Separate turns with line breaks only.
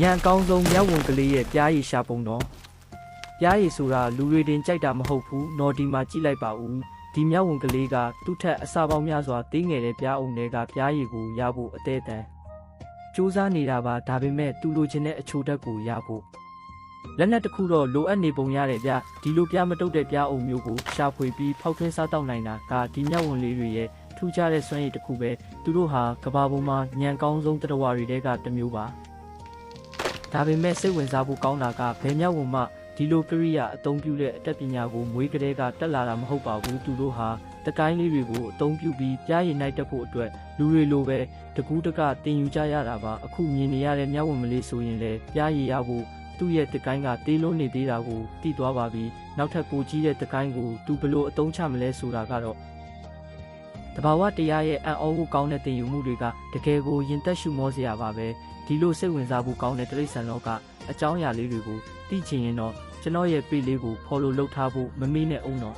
ညံကောင်းဆုံးမြောက်ဝင်ကလေးရဲ့ပြားရည်ရှာပုံတော့ပြားရည်ဆိုတာလူတွေတင်ကြိုက်တာမဟုတ်ဘူးနော်ဒီမှာကြည့်လိုက်ပါဦးဒီမြောက်ဝင်ကလေးကသူ့ထက်အစာပေါင်းများစွာသေးငယ်တဲ့ပြားအုံတွေကပြားရည်ကိုရဖို့အသေးအတန်စူးစမ်းနေတာပါဒါပေမဲ့သူလိုချင်တဲ့အချိုဓာတ်ကိုရဖို့လက်နက်တစ်ခုတော့လိုအပ်နေပုံရတယ်ဗျဒီလိုပြားမတုတ်တဲ့ပြားအုံမျိုးကိုရှာဖွေပြီးဖောက်ထွင်းစားတောက်နိုင်တာကဒီမြောက်ဝင်လေးတွေရဲ့ထူးခြားတဲ့စွမ်းရည်တစ်ခုပဲသူတို့ဟာကဘာပေါ်မှာညံကောင်းဆုံးတရားဝါတွေတဲကတစ်မျိုးပါဒါပေမဲ့စိတ်ဝင်စားဖို့ကောင်းတာကဘယ်မြောက်ဝင်မှဒီလိုကရိယာအသုံးပြုတဲ့အတတ်ပညာကိုမွေးကလေးကတက်လာတာမဟုတ်ပါဘူးသူတို့ဟာတကိုင်းလေးတွေကိုအသုံးပြုပြီးပြားရည်နိုင်တက်ဖို့အတွက်လူတွေလိုပဲတကူးတကတင်ယူကြရတာပါအခုမြင်နေရတဲ့မြောက်ဝင်မလေးဆိုရင်လည်းပြားရည်ရဖို့သူ့ရဲ့တကိုင်းကတေးလုံးနေသေးတာကိုသိသွားပါပြီနောက်ထပ်ကိုကြီးတဲ့တကိုင်းကိုသူဘလို့အသုံးချမလဲဆိုတာကတော့တဘာဝတရားရဲ့အံ့ဩဖို့ကောင်းတဲ့တင်ယူမှုတွေကတကယ်ကိုရင်သက်ရှုမောစရာပါပဲဒီလိုစိတ်ဝင်စားဖို့ကောင်းတဲ့တိရစ္ဆာန်လောကအကြောင်းအရာလေးတွေကိုသိချင်ရင်တော့ကျွန်တော်ရဲ့ page လေးကို follow လုပ်ထားဖို့မမေ့နဲ့အောင်တော့